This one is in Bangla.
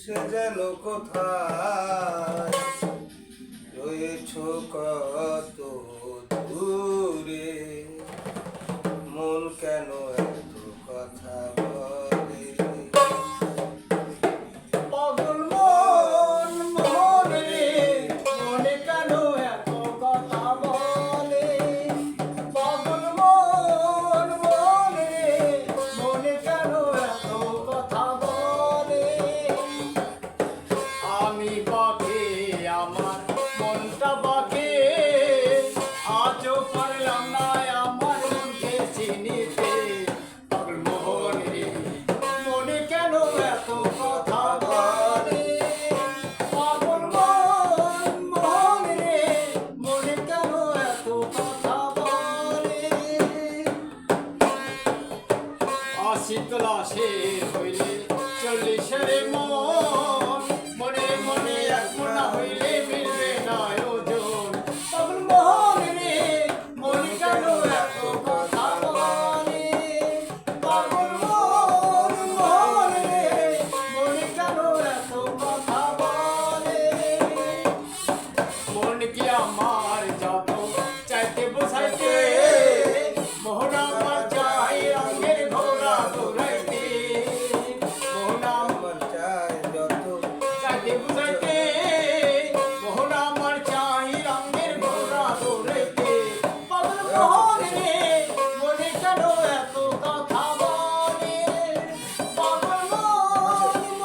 সে যেন কোথায় রয়েছ কত দূরে, মন কেন এত কথা বলে। পাগল মন মন রে, মনে কেন এত কথা বলে। পাগল মন মন রে, মনে কেন এত কথা বলে। আমি বাকি আমার মনটা বাকি, আজও পারলাম না আমার মনকে চিনিতে। পাগল মোহন রে, মনে কেন এত কথা বলে। পাগল মন মোহন রে, মনে কেন এত কথা বলে। আশি ক্লাসে হইলে 40-এর